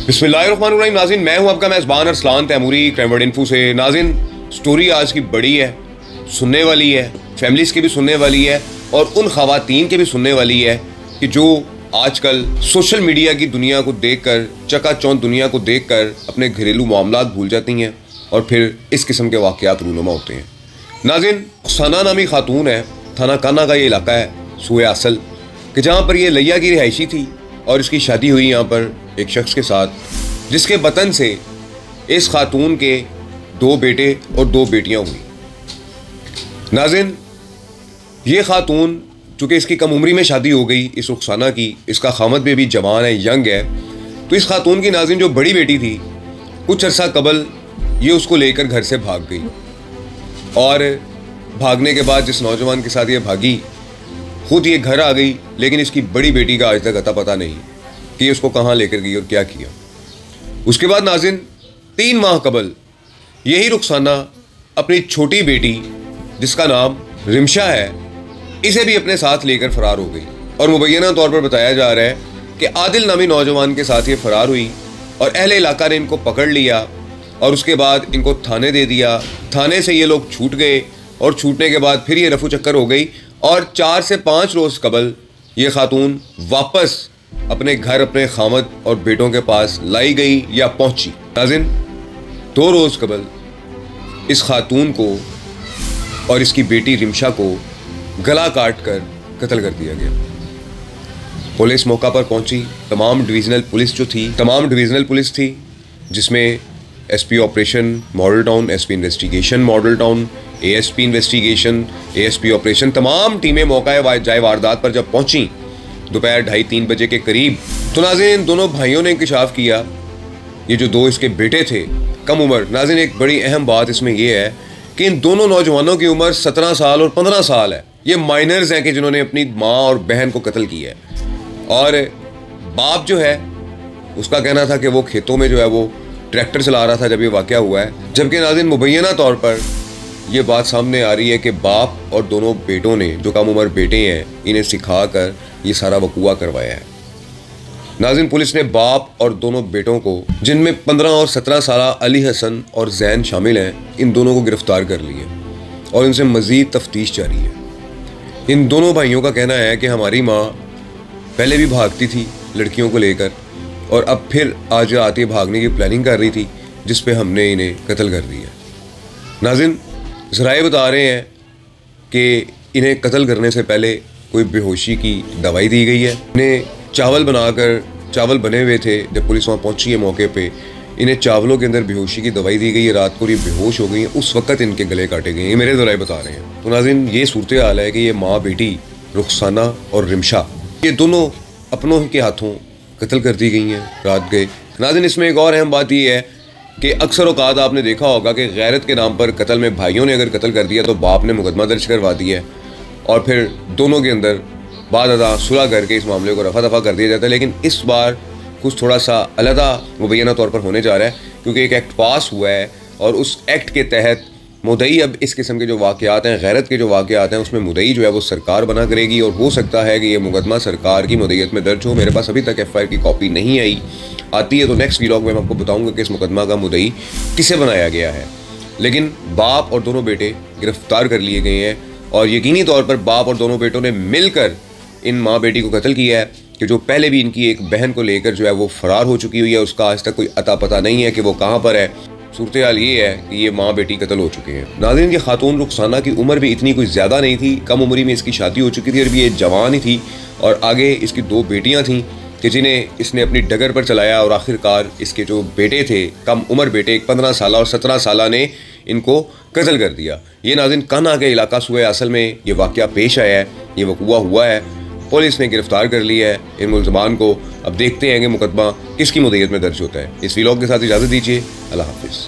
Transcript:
बिस्मिल्लाहिर्रहमानिर्रहीम। नाज़रीन, मैं हूं आपका मेज़बान अरसलान तैमूरी क्राइम इन्फो से। नाज़रीन, स्टोरी आज की बड़ी है, सुनने वाली है, फैमिलीज़ की भी सुनने वाली है और उन ख़वातीन के भी सुनने वाली है कि जो आजकल सोशल मीडिया की दुनिया को देखकर, चकाचौंध दुनिया को देखकर अपने घरेलू मामलात भूल जाती हैं और फिर इस किस्म के वाक़यात रूनुमा होते हैं। नाज़रीन, सना नामी खातून है, थाना काना का ये इलाका है, सूए असल, कि जहाँ पर ये लैया की रिहायशी थी और इसकी शादी हुई यहाँ पर एक शख्स के साथ, जिसके वतन से इस खातून के 2 बेटे और 2 बेटियाँ हुई। नाज़रीन, ये खातून चूँकि इसकी कम उम्री में शादी हो गई, इस रुखसाना की, इसका खामद भी अभी जवान है, यंग है, तो इस खातून की नाज़रीन जो बड़ी बेटी थी, कुछ अर्सा कबल ये उसको लेकर घर से भाग गई और भागने के बाद जिस नौजवान के साथ ये भागी खुद ये घर आ गई, लेकिन इसकी बड़ी बेटी का आज तक अता पता नहीं कि उसको कहाँ लेकर गई और क्या किया। उसके बाद नाज़रीन 3 माह कबल यही रुखसाना अपनी छोटी बेटी जिसका नाम रिमशा है, इसे भी अपने साथ लेकर फ़रार हो गई और मुबैना तौर पर बताया जा रहा है कि आदिल नामी नौजवान के साथ ये फ़रार हुई और अहले इलाका ने इनको पकड़ लिया और उसके बाद इनको थाने दे दिया। थाने से ये लोग छूट गए और छूटने के बाद फिर ये रफू चक्कर हो गई और 4 से 5 रोज़ कबल ये खातून वापस अपने घर, अपने खामद और बेटों के पास लाई गई या पहुंची। नाज़रीन, 2 रोज़ कबल इस खातून को और इसकी बेटी रिमशा को गला काट कर कत्ल कर दिया गया। पुलिस मौका पर पहुंची, तमाम डिवीज़नल पुलिस थी, जिसमें SP operation model town, SP investigation model town, ASP investigation, ASP operation, तमाम टीमें मौका जाए वारदात पर जब पहुंची दोपहर 2:30-3 बजे के करीब, तो नाज़रीन दोनों भाइयों ने इंकशाफ किया। ये जो 2 इसके बेटे थे कम उम्र, नाज़रीन एक बड़ी अहम बात इसमें यह है कि इन दोनों नौजवानों की उम्र 17 साल और 15 साल है। ये माइनर्स हैं कि जिन्होंने अपनी माँ और बहन को कत्ल किया है। और बाप जो है उसका कहना था कि वो खेतों में जो है वो ट्रैक्टर चला रहा था जब ये वाक़या हुआ है। जबकि नाज़रीन मुबैना तौर पर यह बात सामने आ रही है कि बाप और दोनों बेटों ने, जो कम उम्र बेटे हैं, इन्हें सिखा कर ये सारा वकूआ करवाया है। नाज़रीन, पुलिस ने बाप और दोनों बेटों को, जिनमें 15 और 17 साल अली हसन और जैन शामिल हैं, इन दोनों को गिरफ्तार कर लिया और इनसे मज़ीद तफ्तीश जारी है। इन दोनों भाइयों का कहना है कि हमारी माँ पहले भी भागती थी लड़कियों को लेकर और अब फिर आज रात ये भागने की प्लानिंग कर रही थी, जिस पे हमने इन्हें कत्ल कर दिया। नाज़रीन, ज़राए बता रहे हैं कि इन्हें कत्ल करने से पहले कोई बेहोशी की दवाई दी गई है। इन्हें चावल बने हुए थे, जब पुलिस वहाँ पहुँची है मौके पे, इन्हें चावलों के अंदर बेहोशी की दवाई दी गई है। रात को ये बेहोश हो गई हैं, उस वक़्त इनके गले काटे गए। ये मेरे ज़राए बता रहे हैं। तो नाज़रीन, ये सूरत हाल है कि ये माँ बेटी रुखसाना और रिमशा, ये दोनों अपनों के हाथों कत्ल कर दी गई हैं, रात गए। नाज़रीन, इसमें एक और अहम बात यह है कि अक्सर औकात आपने देखा होगा कि गैरत के नाम पर कत्ल में भाइयों ने अगर कत्ल कर दिया तो बाप ने मुकदमा दर्ज करवा दिया है और फिर दोनों के अंदर बाद अदा सुलह करके इस मामले को रफा दफा कर दिया जाता है। लेकिन इस बार कुछ थोड़ा सा अलहदा मुबैना तौर पर होने जा रहा है, क्योंकि एक एक्ट पास हुआ है और उस एक्ट के तहत मुद्दई अब इस किस्म के जो वाक़यात हैं, गैरत के जो वाक़यात हैं, उसमें मुद्दई जो है वो सरकार बना करेगी और हो सकता है कि ये मुकदमा सरकार की मुद्दईयत में दर्ज हो। मेरे पास अभी तक FIR की कॉपी नहीं आई, आती है तो नेक्स्ट व्लॉग में मैं आपको बताऊंगा कि इस मुकदमा का मुद्दई किसे बनाया गया है। लेकिन बाप और दोनों बेटे गिरफ्तार कर लिए गए हैं और यकीनी तौर पर बाप और दोनों बेटों ने मिलकर इन माँ बेटी को कत्ल किया है, कि जो पहले भी इनकी एक बहन को लेकर जो है वो फ़रार हो चुकी हुई है, उसका आज तक कोई अता पता नहीं है कि वो कहाँ पर है। सूरत हाल ये है कि ये माँ बेटी कत्ल हो चुके हैं। नाज़रीन, ये खातून रुखसाना की उम्र भी इतनी कोई ज़्यादा नहीं थी, कम उम्री में इसकी शादी हो चुकी थी और भी ये जवान ही थी और आगे इसकी 2 बेटियाँ थीं कि जिन्हें इसने अपनी डगर पर चलाया और आखिरकार इसके जो बेटे थे, कम उम्र बेटे, एक 15 साल और 17 साल ने इनको कत्ल कर दिया। ये नाज़रीन काना के इलाका सूए असल में ये वाक़या पेश आया है, ये वकूआ हुआ है। पुलिस ने गिरफ्तार कर लिया है इन मुल्ज़मान को। अब देखते हैं कि मुकदमा किसकी मुद्दईयत में दर्ज होता है। इस व्लॉग के साथ इजाज़त दीजिए। अल्लाह हाफ़िज़।